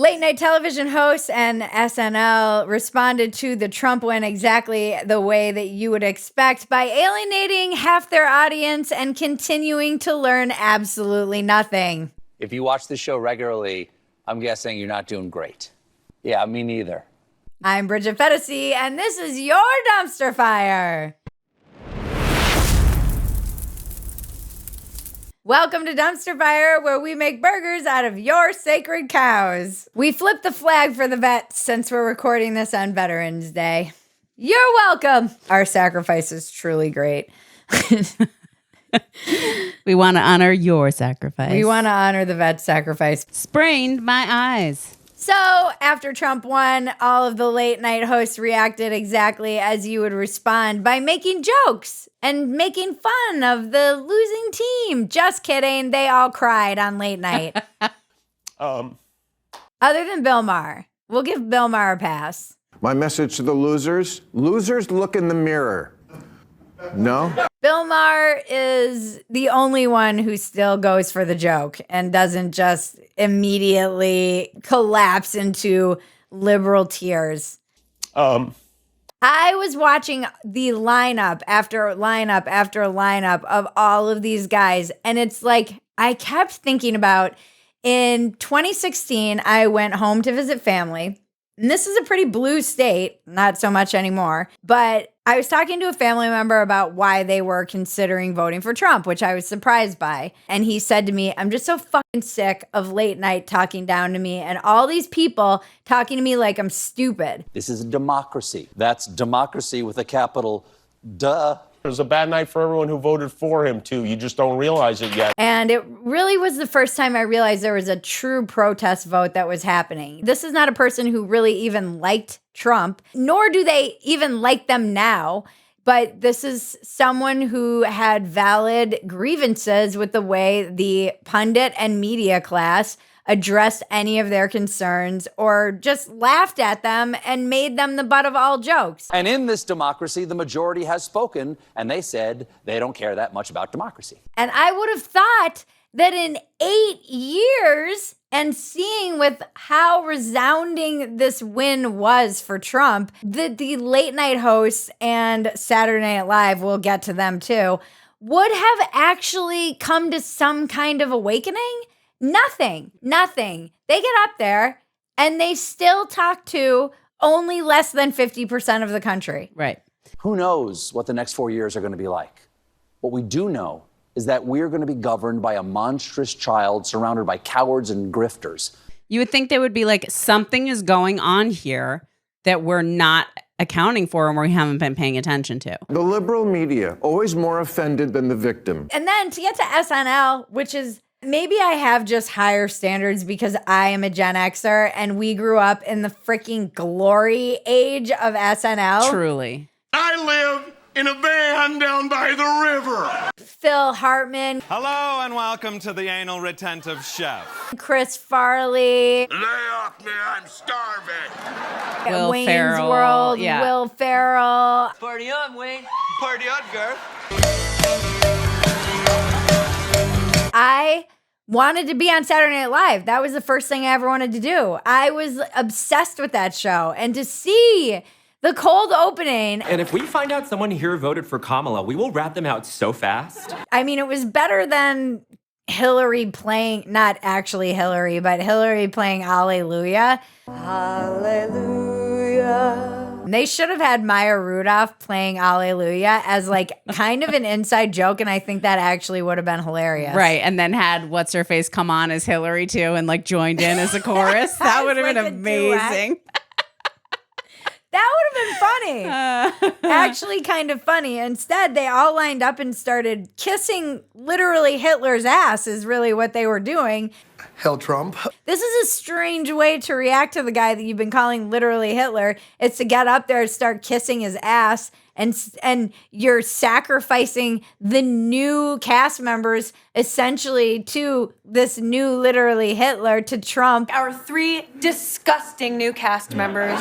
Late night television hosts and SNL responded to the Trump win exactly the way that you would expect, by alienating half their audience and continuing to learn absolutely nothing. If you watch this show regularly, I'm guessing you're not doing great. Yeah, me neither. I'm Bridget Phetasy, and this is your Dumpster Fire. Welcome to Dumpster Fire, where we make burgers out of your sacred cows. We flipped the flag for the vets since we're recording this on Veterans Day. You're welcome. Our sacrifice is truly great. We want to honor your sacrifice. We want to honor the vet sacrifice. Sprained my eyes. So after Trump won, all of the late night hosts reacted exactly as you would respond, by making jokes and making fun of the losing team. Just kidding. They all cried on late night. Other than Bill Maher. We'll give Bill Maher a pass. My message to the losers, look in the mirror. No? Bill Maher is the only one who still goes for the joke and doesn't just immediately collapse into liberal tears. I was watching the lineup after lineup after lineup of all of these guys, and it's like I kept thinking about, in 2016, I went home to visit family. And this is a pretty blue state, not so much anymore, but I was talking to a family member about why they were considering voting for Trump, which I was surprised by. And he said to me, I'm just so fucking sick of late night talking down to me and all these people talking to me like I'm stupid. This is a democracy. That's democracy with a capital duh. It was a bad night for everyone who voted for him, too. You just don't realize it yet. And it really was the first time I realized there was a true protest vote that was happening. This is not a person who really even liked Trump, nor do they even like them now. But this is someone who had valid grievances with the way the pundit and media class addressed any of their concerns, or just laughed at them and made them the butt of all jokes. And in this democracy, the majority has spoken, and they said they don't care that much about democracy. And I would have thought that in 8 years, and seeing with how resounding this win was for Trump, that the late night hosts and Saturday Night Live, we'll get to them too, would have actually come to some kind of awakening. Nothing. They get up there and they still talk to only less than 50% of the country. Right. Who knows what the next 4 years are going to be like? What we do know is that we're going to be governed by a monstrous child surrounded by cowards and grifters. You would think they would be like, something is going on here that we're not accounting for and we haven't been paying attention to. The liberal media, always more offended than the victim. And then to get to SNL, which is, maybe I have just higher standards because I am a Gen Xer and we grew up in the freaking glory age of SNL. Truly. I live in a van down by the river. Phil Hartman. Hello and welcome to the Anal Retentive Chef. Chris Farley. Lay off me, I'm starving. Will Wayne's Ferrell, World. yeah. Will Ferrell. Party on, Wayne. Party on, girl. I wanted to be on Saturday Night Live. That was the first thing I ever wanted to do. I was obsessed with that show. And to see the cold opening. And if we find out someone here voted for Kamala, we will rat them out so fast. I mean, it was better than Hillary playing, not actually Hillary, but Hillary playing Hallelujah. Hallelujah. They should have had Maya Rudolph playing Hallelujah as like kind of an inside joke, and I think that actually would have been hilarious. Right, and then had What's-Her-Face come on as Hillary too and like joined in as a chorus. That would have Like been a amazing. That would have been funny. Actually kind of funny. Instead, they all lined up and started kissing literally Hitler's ass is really what they were doing. Hell, Trump. This is a strange way to react to the guy that you've been calling literally Hitler. It's to get up there and start kissing his ass, and you're sacrificing the new cast members essentially to this new literally Hitler, to Trump. Our 3 disgusting new cast members.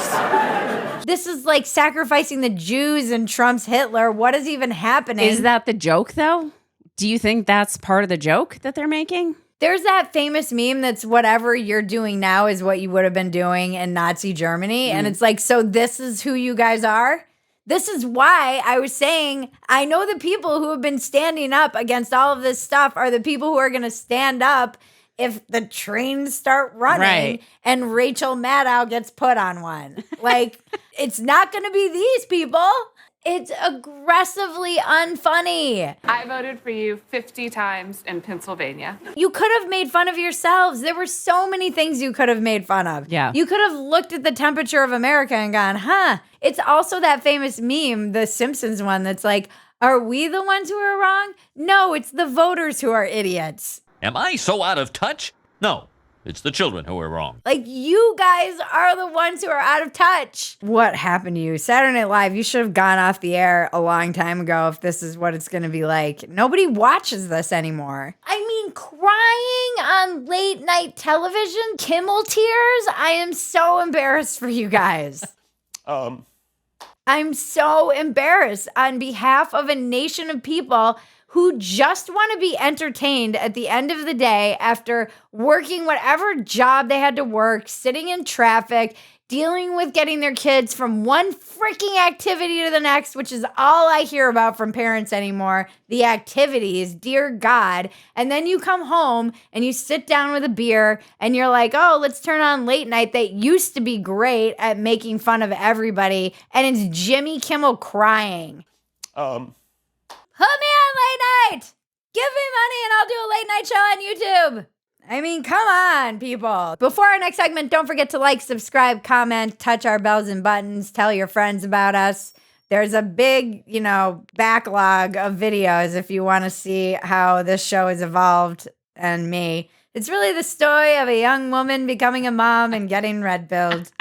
This is like sacrificing the Jews and Trump's Hitler. What is even happening? Is that the joke though? Do you think that's part of the joke that they're making? There's that famous meme that's whatever you're doing now is what you would have been doing in Nazi Germany. And it's like, so this is who you guys are? This is why I was saying, I know the people who have been standing up against all of this stuff are the people who are going to stand up if the trains start running and Rachel Maddow gets put on one. Like, it's not going to be these people. It's aggressively unfunny. I voted for you 50 times in Pennsylvania. You could have made fun of yourselves. There were so many things you could have made fun of. Yeah. You could have looked at the temperature of America and gone, huh. It's also that famous meme, the Simpsons one, that's like, are we the ones who are wrong? No, it's the voters who are idiots. Am I so out of touch? No, it's the children who are wrong. Like, you guys are the ones who are out of touch. What happened to you? Saturday Night Live, you should have gone off the air a long time ago if this is what it's going to be like. Nobody watches this anymore. I mean, crying on late night television, Kimmel tears. I am so embarrassed for you guys. I'm so embarrassed on behalf of a nation of people who just want to be entertained at the end of the day after working whatever job they had to work, sitting in traffic, dealing with getting their kids from one freaking activity to the next, which is all I hear about from parents anymore, the activities, dear God. And then you come home and you sit down with a beer and you're like, oh, let's turn on late night that used to be great at making fun of everybody. And it's Jimmy Kimmel crying. Put me on late night. Give me money and I'll do a late night show on YouTube. I mean, come on, people. Before our next segment, don't forget to like, subscribe, comment, touch our bells and buttons, tell your friends about us. There's a big, backlog of videos if you want to see how this show has evolved and me. It's really the story of a young woman becoming a mom and getting red-pilled.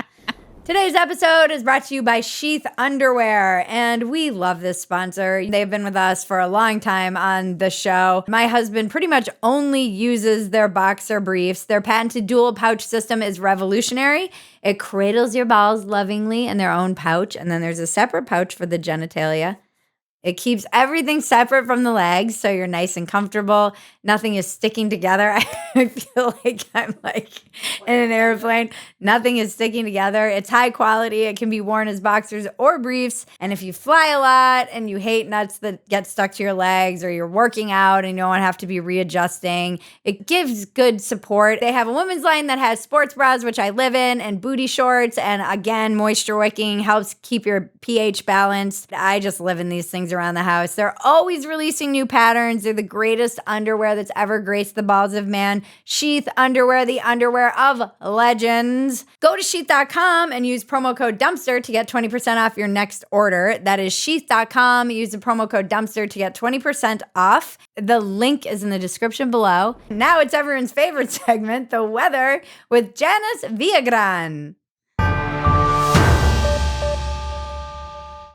Today's episode is brought to you by Sheath Underwear, and we love this sponsor. They've been with us for a long time on the show. My husband pretty much only uses their boxer briefs. Their patented dual pouch system is revolutionary. It cradles your balls lovingly in their own pouch, and then there's a separate pouch for the genitalia. It keeps everything separate from the legs, so you're nice and comfortable. Nothing is sticking together. I feel like I'm like in an airplane. Nothing is sticking together. It's high quality. It can be worn as boxers or briefs. And if you fly a lot and you hate nuts that get stuck to your legs, or you're working out and you don't have to be readjusting, it gives good support. They have a women's line that has sports bras, which I live in, and booty shorts. And again, moisture wicking helps keep your pH balanced. I just live in these things around the house. They're always releasing new patterns. They're the greatest underwear that's ever graced the balls of man. Sheath Underwear, the underwear of legends. Go to sheath.com and use promo code dumpster to get 20% off your next order. That is sheath.com. Use the promo code dumpster to get 20% off. The link is in the description below. Now it's everyone's favorite segment, the weather with Janice Villagran.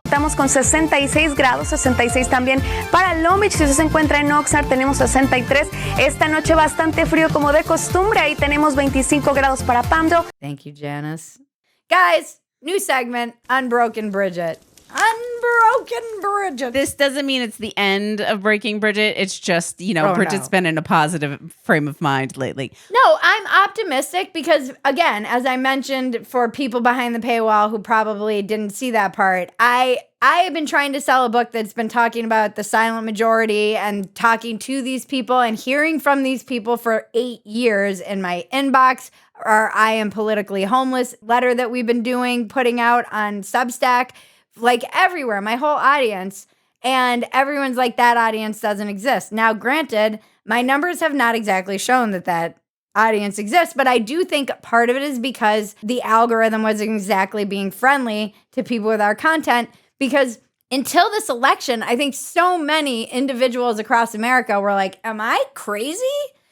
Estamos con 66 grados, 66 también para Long Beach. Si usted se encuentra en Oxnard, tenemos 63. Esta noche bastante frío como de costumbre. Ahí tenemos 25 grados para Palmdale. Thank you, Janice. Guys, new segment, Unbroken Bridget. Unbroken Bridget. This doesn't mean it's the end of Breaking Bridget. It's just, Bridget's been in a positive frame of mind lately. No, I'm optimistic because, again, as I mentioned, for people behind the paywall who probably didn't see that part, I have been trying to sell a book that's been talking about the silent majority and talking to these people and hearing from these people for 8 years in my inbox. Our I Am Politically Homeless letter that we've been putting out on Substack. Like everywhere, my whole audience, and everyone's like, that audience doesn't exist. Now, granted, my numbers have not exactly shown that audience exists, but I do think part of it is because the algorithm wasn't exactly being friendly to people with our content, because until this election, I think so many individuals across America were like, am I crazy?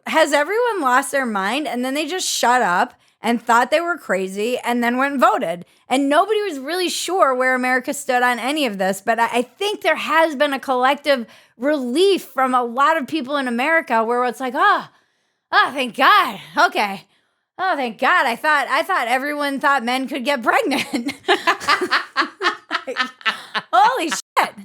Has everyone lost their mind? And then they just shut up and thought they were crazy and then went and voted. And nobody was really sure where America stood on any of this. But I think there has been a collective relief from a lot of people in America where it's like, oh, thank God. Okay. Oh, thank God. I thought everyone thought men could get pregnant. Like, holy shit.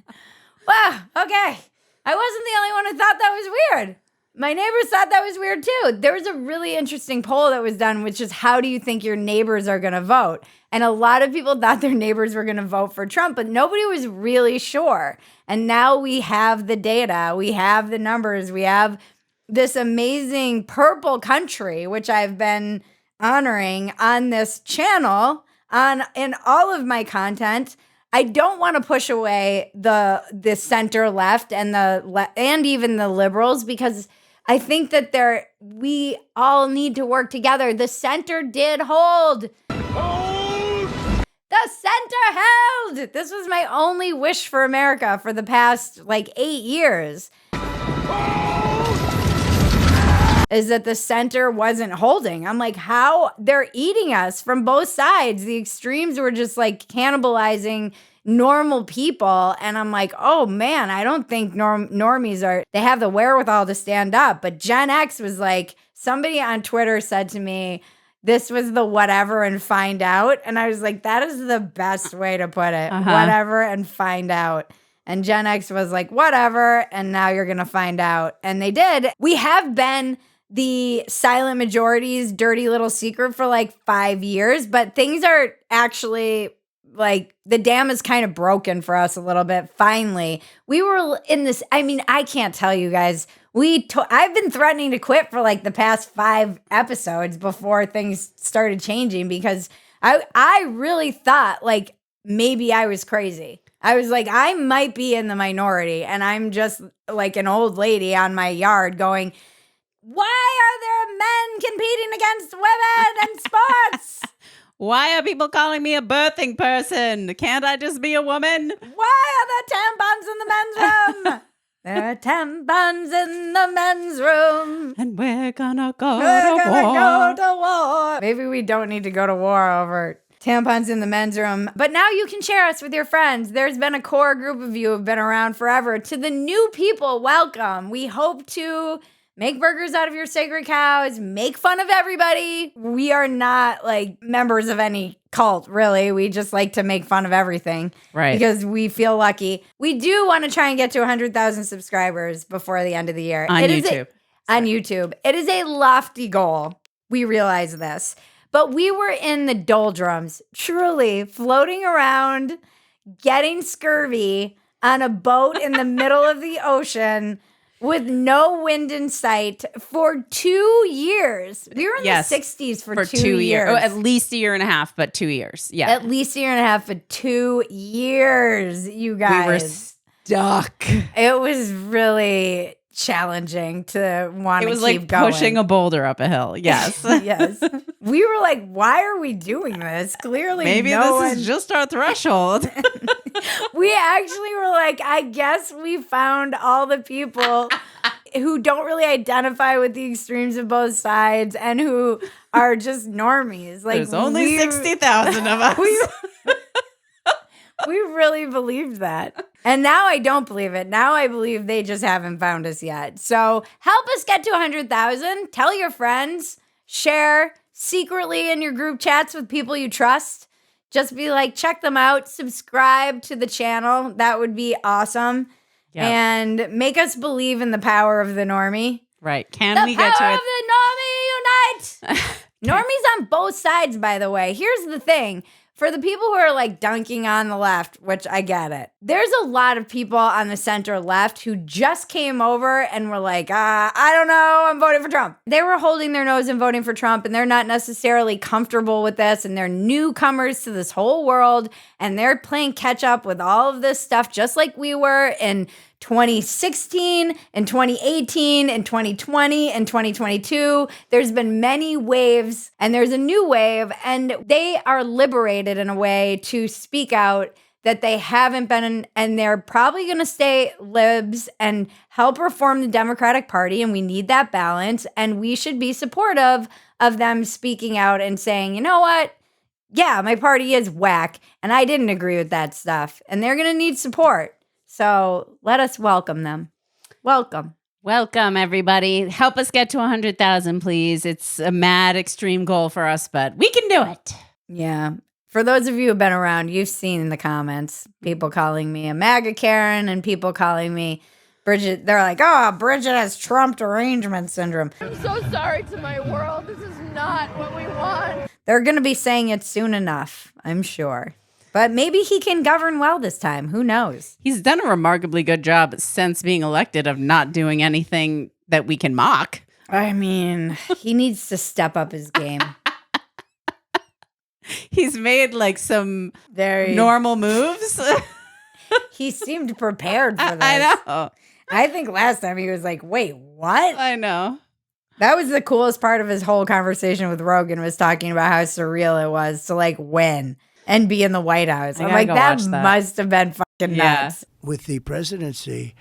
Wow. Okay. I wasn't the only one who thought that was weird. My neighbors thought that was weird too. There was a really interesting poll that was done, which is how do you think your neighbors are going to vote? And a lot of people thought their neighbors were going to vote for Trump, but nobody was really sure. And now we have the data, we have the numbers, we have this amazing purple country, which I've been honoring on this channel, in all of my content. I don't want to push away the center left and and even the liberals, because I think that we all need to work together. The center did hold. The center held. This was my only wish for America for the past 8 years. Is that the center wasn't holding. I'm like, how? They're eating us from both sides. The extremes were just cannibalizing normal people. And I'm like, oh man, I don't think normies they have the wherewithal to stand up. But Gen X was somebody on Twitter said to me, this was the whatever and find out. And I was like, that is the best way to put it. Whatever and find out. And Gen X was like, whatever. And now you're going to find out. And they did. We have been the silent majority's dirty little secret for 5 years, but things are actually the dam is kind of broken for us a little bit. Finally, we were in this. I mean, I can't tell you guys. I've been threatening to quit for the past 5 episodes before things started changing, because I really thought maybe I was crazy. I was like, I might be in the minority, and I'm just an old lady on my yard going, why are there men competing against women in sports? Why are people calling me a birthing person? Can't I just be a woman? Why are there tampons in the men's room? There are tampons in the men's room. And we're gonna go to war. Maybe we don't need to go to war over tampons in the men's room. But now you can share us with your friends. There's been a core group of you who have been around forever. To the new people, welcome. We hope to make burgers out of your sacred cows, make fun of everybody. We are not members of any cult, really. We just like to make fun of everything. Right. Because we feel lucky. We do want to try and get to 100,000 subscribers before the end of the year. On YouTube. On YouTube. It is a lofty goal. We realize this. But we were in the doldrums, truly floating around, getting scurvy on a boat in the middle of the ocean, with no wind in sight for 2 years. We were in the 60s for 2 years. Oh, at least a year and a half, but 2 years. Yeah. At least a year and a half, but 2 years, you guys. We were stuck. It was really challenging to want to keep going. It was like pushing a boulder up a hill. Yes. Yes. We were like, why are we doing this? Clearly, maybe this is just our threshold. We actually were like, I guess we found all the people who don't really identify with the extremes of both sides and who are just normies. There's only 60,000 of us. We really believed that. And now I don't believe it. Now I believe they just haven't found us yet. So help us get to 100,000. Tell your friends. Share secretly in your group chats with people you trust. Just be like, check them out. Subscribe to the channel. That would be awesome. Yep. And make us believe in the power of the normie. Right. Can we get to it? The power of the normie unite. Normies on both sides, by the way. Here's the thing. For the people who are dunking on the left, which I get it, there's a lot of people on the center left who just came over and were like, I don't know, I'm voting for Trump. They were holding their nose and voting for Trump, and they're not necessarily comfortable with this, and they're newcomers to this whole world, and they're playing catch up with all of this stuff just like we were in 2016 and 2018 and 2020 and 2022. There's been many waves, and there's a new wave, and they are liberated in a way to speak out that they haven't been, and they're probably going to stay libs and help reform the Democratic Party, and we need that balance, and we should be supportive of them speaking out and saying, you know what? Yeah, my party is whack, and I didn't agree with that stuff, and they're going to need support. So let us welcome them. Welcome. Welcome, everybody. Help us get to 100,000, please. It's a mad, extreme goal for us, but we can do it. Yeah. For those of you who've been around, you've seen in the comments people calling me a MAGA Karen and people calling me Bridget, they're like, oh, Bridget has Trump derangement syndrome. I'm so sorry to my world. This is not what we want. They're going to be saying it soon enough, I'm sure. But maybe he can govern well this time. Who knows? He's done a remarkably good job since being elected of not doing anything that we can mock. I mean, he needs to step up his game. He's made like some normal moves. He seemed prepared for this. I know. I think last time he was like, wait, what? I know. That was the coolest part of his whole conversation with Rogan, was talking about how surreal it was to like win and be in the White House. I'm like, that must have been fucking nuts. With the presidency,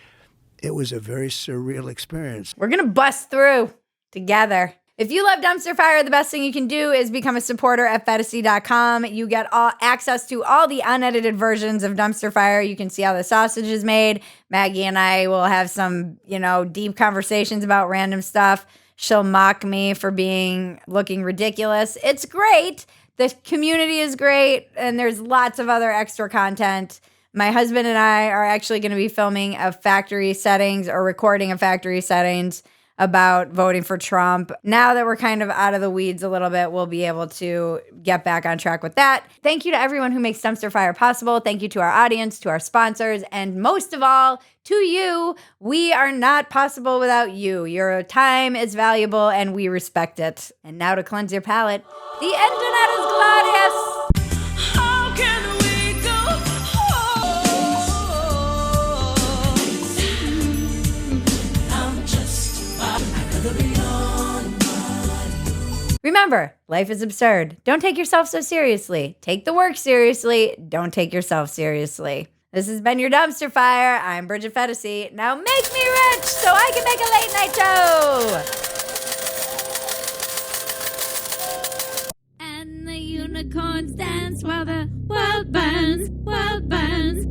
it was a very surreal experience. We're going to bust through together. If you love Dumpster Fire, the best thing you can do is become a supporter at Phetasy.com. You get access to all the unedited versions of Dumpster Fire. You can see how the sausage is made. Maggie and I will have some, deep conversations about random stuff. She'll mock me for looking ridiculous. It's great. The community is great, and there's lots of other extra content. My husband and I are actually going to be filming a factory settings or recording a factory settings about voting for Trump. Now that we're kind of out of the weeds a little bit, we'll be able to get back on track with that. Thank you to everyone who makes Dumpster Fire possible. Thank you to our audience, to our sponsors, and most of all, to you. We are not possible without you. Your time is valuable, and we respect it. And now to cleanse your palate, the internet is glorious. How can we go Remember, life is absurd. Don't take yourself so seriously. Take the work seriously. Don't take yourself seriously. This has been your Dumpster Fire. I'm Bridget Phetasy. Now make me rich so I can make a late night show. And the unicorns dance while the world burns, world burns.